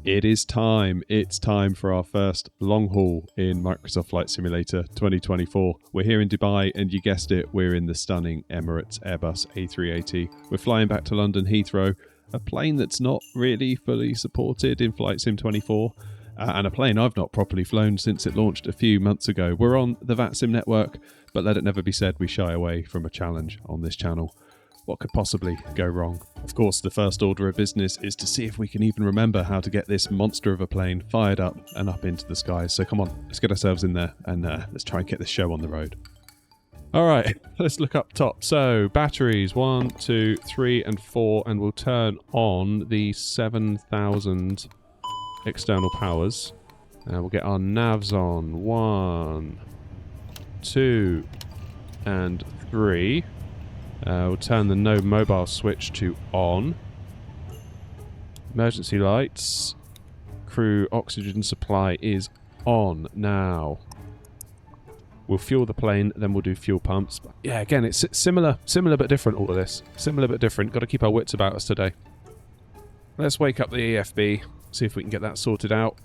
It is time. It's time for our first long haul in Microsoft Flight Simulator 2024. We're here in Dubai, and you guessed it, we're in the stunning Emirates Airbus A380. We're flying back to London Heathrow, a plane that's not really fully supported in Flight Sim 24, and a plane I've not properly flown since it launched a few months ago. We're on the VATSIM network, but let it never be said we shy away from a challenge on this channel. What could possibly go wrong? Of course, the first order of business is to see if we can even remember how to get this monster of a plane fired up and up into the skies. So come on, let's get ourselves in there and let's try and get this show on the road. All right, let's look up top. So batteries 1, 2, 3, and 4, and we'll turn on the 7,000 external powers. We'll get our navs on 1, 2, and 3. We'll turn the no mobile switch to on. Emergency lights. Crew oxygen supply is on now. We'll fuel the plane, then we'll do fuel pumps. But yeah, again, it's similar but different, all of this. Similar but different. Got to keep our wits about us today. Let's wake up the EFB. See if we can get that sorted out.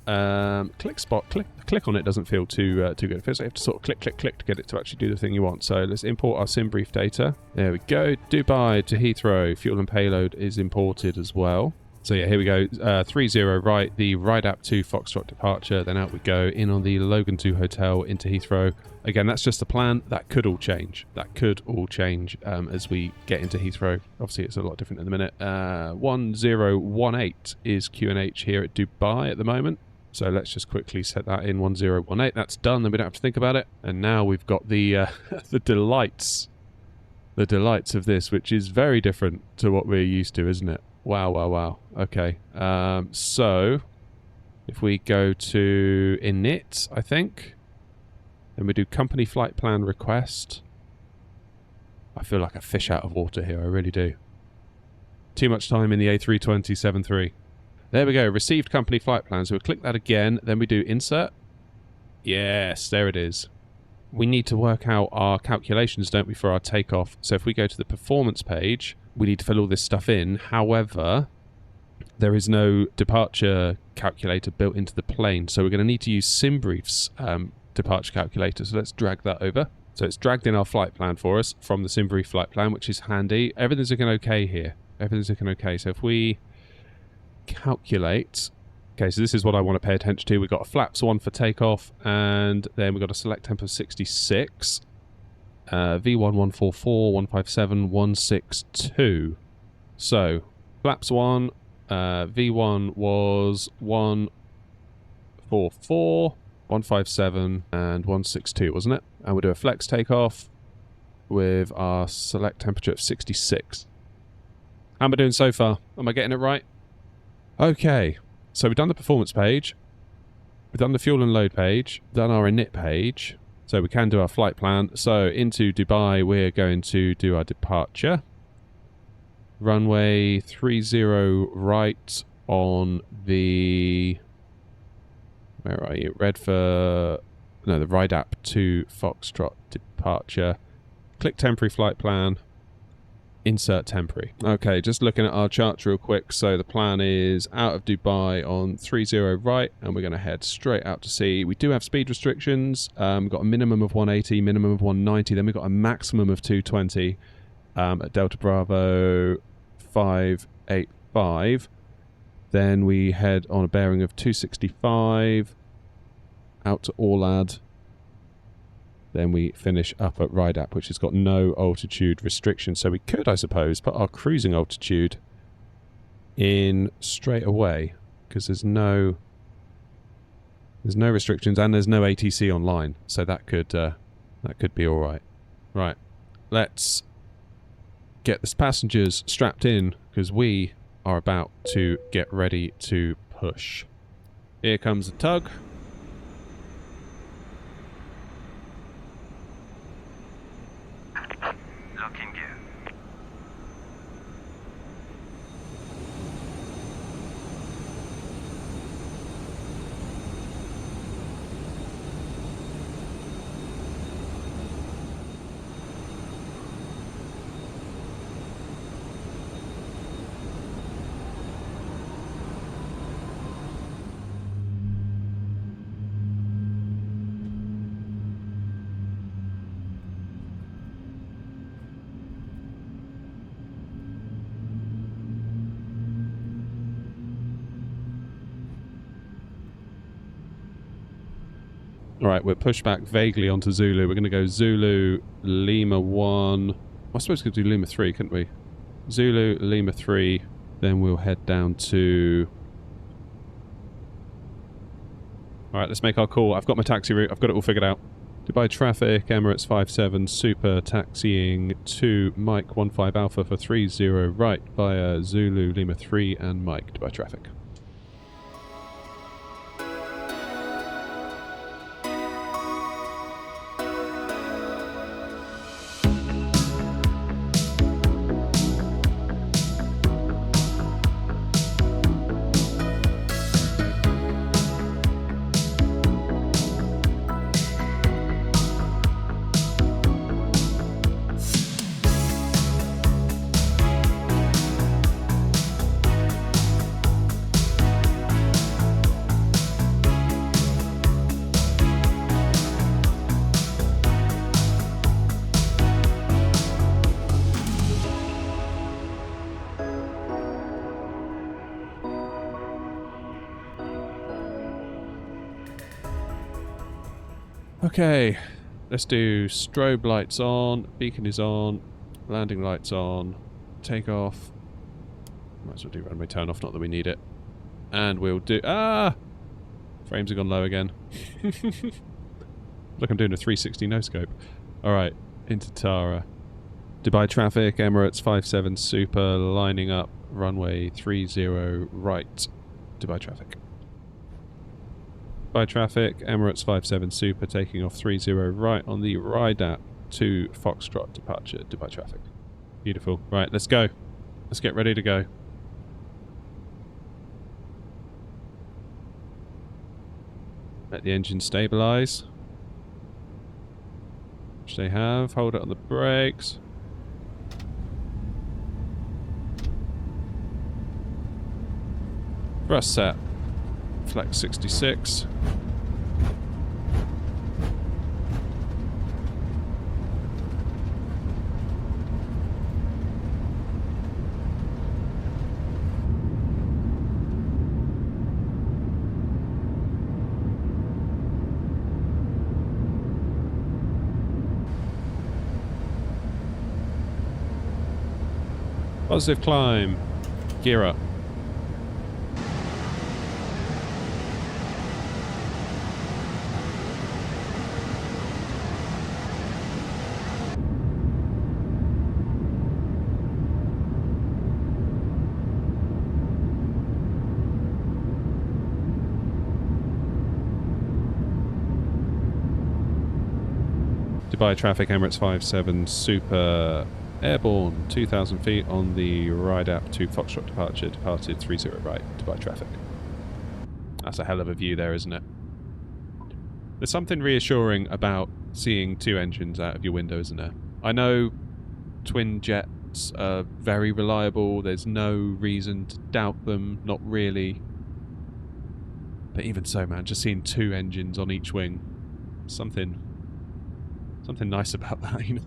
Click spot. Click on it doesn't feel too good. First, you have to sort of click to get it to actually do the thing you want. So let's import our sim brief data. There we go. Dubai to Heathrow. Fuel and payload is imported as well. So yeah, here we go. 30 right. The RIDAP 2 Foxtrot departure. Then out we go in on the Logan 2 hotel into Heathrow. Again, that's just the plan. That could all change. As we get into Heathrow. Obviously, it's a lot different in a minute. 1018 is QNH here at Dubai at the moment. So let's just quickly set that in 1018. That's done. Then we don't have to think about it. And now we've got the the delights of this, which is very different to what we're used to, isn't it? Wow. Okay. So if we go to init, I think. Then we do company flight plan request. I feel like a fish out of water here, I really do. Too much time in the A320-73. There we go, received company flight plan. So we'll click that again, then we do insert. Yes, there it is. We need to work out our calculations, don't we, for our takeoff. So if we go to the performance page, we need to fill all this stuff in. However, there is no departure calculator built into the plane. So we're going to need to use SimBrief's departure calculator. So let's drag that over. So it's dragged in our flight plan for us from the SimBrief flight plan, which is handy. Everything's looking okay here. Everything's looking okay. So if we calculate, okay, so this is what I want to pay attention to. We've got a flaps 1 for takeoff, and then we've got a select temp of 66, V1 144, 157, 162. So flaps 1, V1 was 144, 157 and 162, wasn't it? And we'll do a flex takeoff with our select temperature of 66. How am I doing so far? Am I getting it right? Okay, so we've done the performance page. We've done the fuel and load page. Done our init page. So we can do our flight plan. So into Dubai, we're going to do our departure. Runway 30 right on the... Where are you? The RIDAP 2 Foxtrot departure. Click temporary flight plan. Insert temporary. Okay, just looking at our charts real quick. So the plan is out of Dubai on 30 right, and we're going to head straight out to sea. We do have speed restrictions. We've got a minimum of 180, minimum of 190. Then we've got a maximum of 220 at Delta Bravo 585. Then we head on a bearing of 265 out to Orlad. Then we finish up at RIDAP, which has got no altitude restriction. So we could, I suppose, put our cruising altitude in straight away because there's no restrictions and there's no ATC online. So that could be all right. Right, let's get the passengers strapped in because we are about to get ready to push. Here comes the tug. Looking gear. Alright, we're pushed back vaguely onto Zulu. We're going to go Zulu, Lima 1. I suppose we could do Lima 3, couldn't we? Zulu, Lima 3. Then we'll head down to... Alright, let's make our call. I've got my taxi route. I've got it all figured out. Dubai traffic, Emirates 57, super taxiing to Mike 15 Alpha for 30 right via Zulu, Lima 3 and Mike. Dubai traffic. Okay, let's do strobe lights on, beacon is on, landing lights on, take off. Might as well do runway turn off, not that we need it. And we'll do... Ah! Frames have gone low again. Look, I'm doing a 360 no-scope. Alright, into Tara. Dubai traffic, Emirates 57 super, lining up, runway 30 right. Dubai traffic. Dubai traffic, Emirates 57 super, taking off 30 right on the Rydat to Foxtrot departure, Dubai traffic. Beautiful. Right, let's go. Let's get ready to go. Let the engine stabilize. Which they have. Hold it on the brakes. Thrust set. Flex 66. Positive climb. Gear up. Dubai traffic, Emirates 57 super airborne, 2,000 feet on the ride up to Foxtrot departure, departed 30 right, Dubai traffic. That's a hell of a view there, isn't it? There's something reassuring about seeing two engines out of your window, isn't there? I know twin jets are very reliable, there's no reason to doubt them, not really. But even so, man, just seeing two engines on each wing, something nice about that, you know?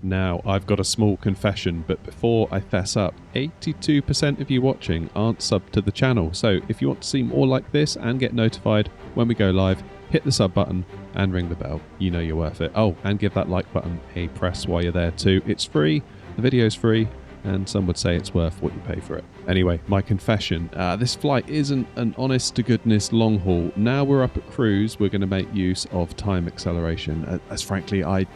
Now, I've got a small confession, but before I fess up, 82% of you watching aren't subbed to the channel, so if you want to see more like this and get notified when we go live, hit the sub button and ring the bell. You know you're worth it. Oh, and give that like button a press while you're there too. It's free, the video's free, and some would say it's worth what you pay for it. Anyway, my confession, this flight isn't an honest-to-goodness long haul. Now we're up at cruise, we're going to make use of time acceleration, as frankly, I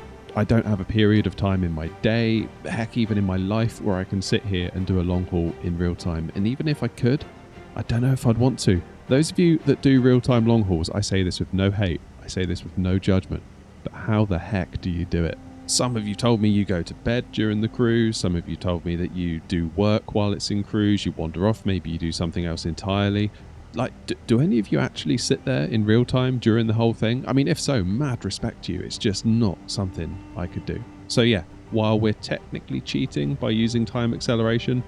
don't have a period of time in my day, heck, even in my life, where I can sit here and do a long haul in real time. And even if I could, I don't know if I'd want to. Those of you that do real-time long hauls, I say this with no hate, I say this with no judgment, but how the heck do you do it? Some of you told me you go to bed during the cruise, some of you told me that you do work while it's in cruise, you wander off, maybe you do something else entirely. Like, do any of you actually sit there in real time during the whole thing? I mean, if so, mad respect to you. It's just not something I could do. So yeah, while we're technically cheating by using time acceleration,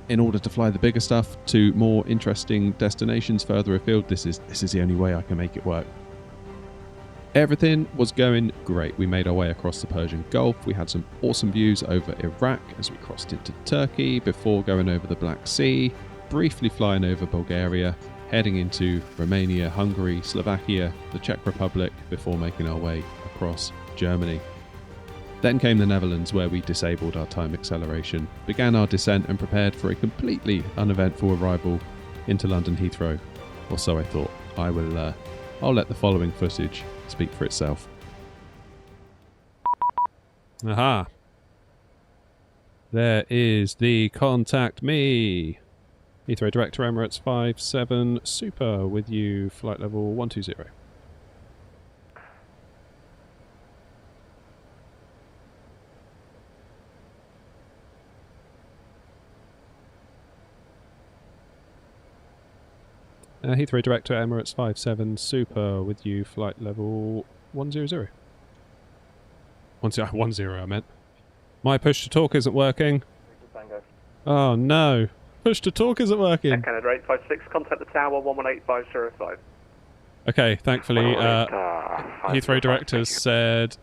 in order to fly the bigger stuff to more interesting destinations further afield, this is the only way I can make it work. Everything was going great. We made our way across the Persian Gulf. We had some awesome views over Iraq as we crossed into Turkey before going over the Black Sea, briefly flying over Bulgaria, heading into Romania, Hungary, Slovakia, the Czech Republic, before making our way across Germany. Then came the Netherlands, where we disabled our time acceleration, began our descent and prepared for a completely uneventful arrival into London Heathrow. Or so I thought. I'll let the following footage speak for itself. Aha! There is the contact me! Heathrow Director Emirates 57 Super with you, flight level 120. Heathrow Director Emirates 57 Super with you, flight level 100. 10 I meant. My push to talk isn't working. Oh no. Push to talk isn't working. Canada 856, contact the tower 118505. Okay, thankfully, Heathrow Directors said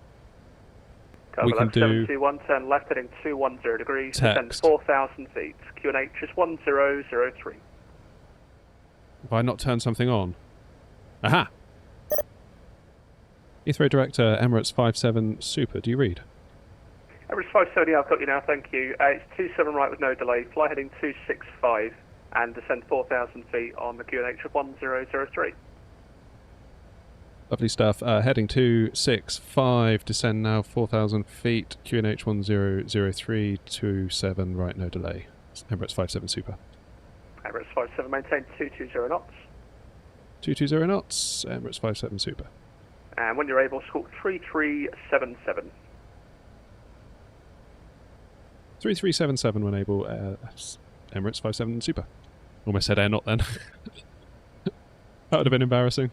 we can do 721, turn left heading 210 degrees, descend text. 4,000 feet. QNH is 1003. Have I not turned something on? Aha! Heathrow Director Emirates 57 Super, do you read? Emirates 570, I've got you now, thank you. It's 27 right with no delay, fly heading 265 and descend 4,000 feet on the QNH of 1003. Lovely stuff. Heading 265, descend now 4,000 feet, QNH 1003, 27 right, no delay. Emirates 57 Super. Emirates 57, maintain 220 knots. 220 knots, Emirates 57 Super. And when you're able, squawk 3377. 3377 when able, Emirates 57 Super. Almost said air not then. That would have been embarrassing.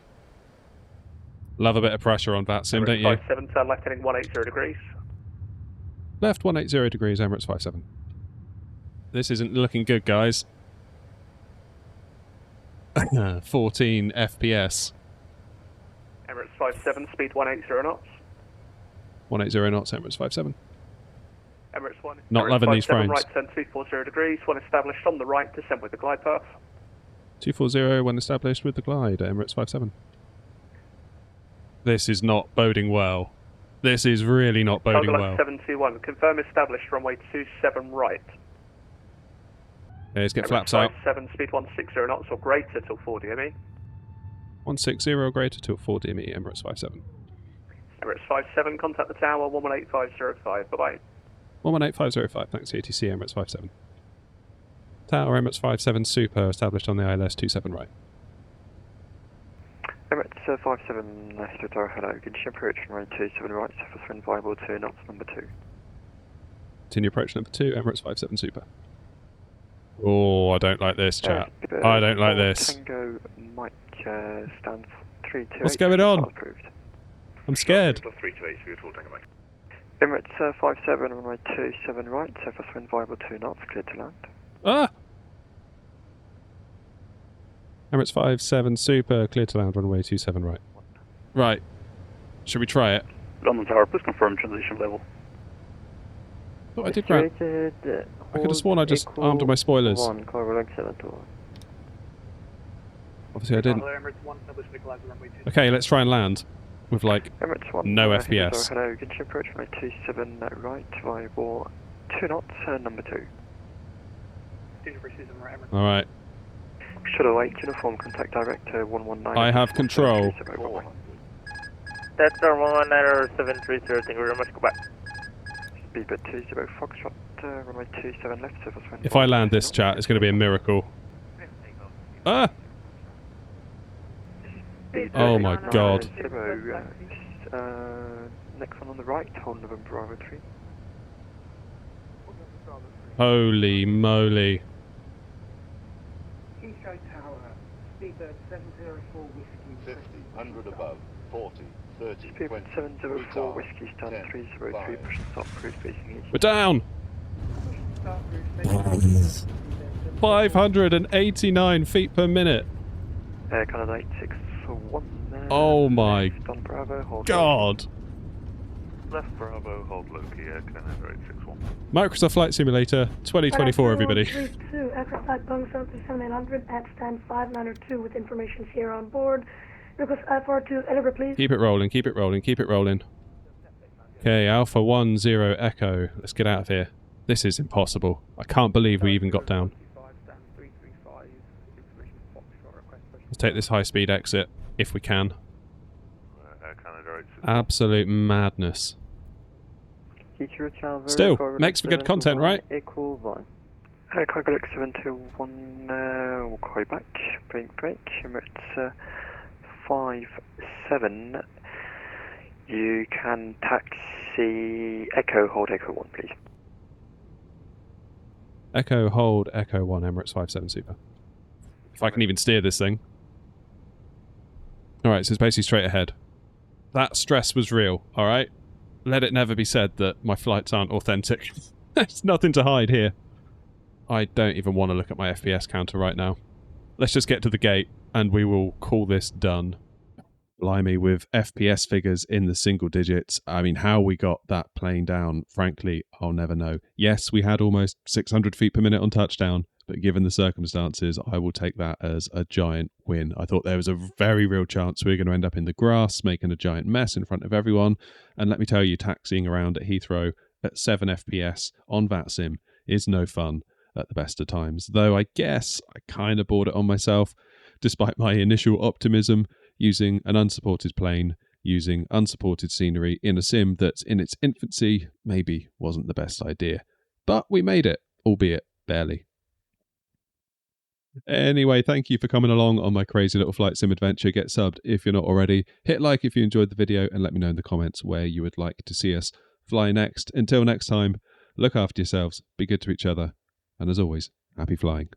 Love a bit of pressure on VATSIM, don't you? Emirates 57, turn left heading 180 degrees. Left 180 degrees, Emirates 57. This isn't looking good, guys. 14 FPS. Emirates 57, speed 180 knots. 180 knots, Emirates 57. Emirates 1. Not Emirates loving these 57, frames. right turn 240 degrees, when established on the right, descend with the glide path. 240 when established with the glide, Emirates 57. This is not boding well. This is really not boding well. 721, confirm established, runway 27 right. Okay, let's get Emirates flaps out. 57, speed 160 knots or greater till 4 DME. 160 or greater to 4 DME, Emirates 57. Emirates 57, contact the tower 118505. Bye-bye. 118505, thanks ATC, Emirates 57. Tower Emirates 57 Super, established on the ILS 27 right. Emirates 57, Heathrow Tower, hello. Condition approach runway 27 right, surface wind viable 2 knots, number 2. Continue approach number 2, Emirates 57 Super. Oh, I don't like this, chat. I don't like this. Tango Mike stand 328. What's going on? Approved. I'm scared. Emirates 57, runway 27 right, surface wind viable 2 knots, clear to land. Ah! Emirates 57 Super, clear to land, runway 27 right. Right. Should we try it? London Tower, please confirm transition level. Thought I did grab. I could have sworn I just armed my spoilers. Obviously I didn't. Okay, let's try and land. With like no FPS. Hello, condition approach runway 27 right, viable 2 knots, number 2. Alright. Shuttle 8, uniform contact director 119. I have control. That's our 19730, thank you very much, go back. Beaver 20 Foxtrot, runway 27 left, surface wind. If I land this, chat, it's going to be a miracle. Ah! Oh my god. Next one on the right, hold November Bravo 3. Holy moly. Heathrow Tower, speedbird 704 whiskey. 50, 100 above, 40, 30, Speedbird 704 whiskey, stand 303, push and stop, cruise facing east. We're down! 589 feet per minute. Canada 861. Oh my Don Bravo, hold god. Left Bravo, hold low key, Canada 861. Microsoft Flight Simulator 2024, everybody. aircraft type Boeing 737-800 at stand 5902 with information here on board. Request IFR to Edinburgh, please. Keep it rolling, keep it rolling, keep it rolling. Okay, Alpha 10 Echo. Let's get out of here. This is impossible. I can't believe we even got down. Let's take this high-speed exit, if we can. Absolute madness. Still, makes for good content, right? Cargo Luke 721, we'll call you back. Break. Emirates 57. You can taxi Echo, hold Echo 1, please. Echo, hold, Echo 1, Emirates 57, super. If I can even steer this thing. Alright, so it's basically straight ahead. That stress was real, alright? Let it never be said that my flights aren't authentic. There's nothing to hide here. I don't even want to look at my FPS counter right now. Let's just get to the gate, and we will call this done. Blimey, with FPS figures in the single digits, I mean, how we got that plane down, frankly, I'll never know. Yes, we had almost 600 feet per minute on touchdown, but given the circumstances, I will take that as a giant win. I thought there was a very real chance we were going to end up in the grass, making a giant mess in front of everyone. And let me tell you, taxiing around at Heathrow at 7 FPS on VATSIM is no fun at the best of times. Though I guess I kind of brought it on myself, despite my initial optimism, using an unsupported plane, using unsupported scenery in a sim that in its infancy maybe wasn't the best idea. But we made it, albeit barely. Anyway, thank you for coming along on my crazy little flight sim adventure. Get subbed if you're not already. Hit like if you enjoyed the video and let me know in the comments where you would like to see us fly next. Until next time, look after yourselves, be good to each other, and as always, happy flying.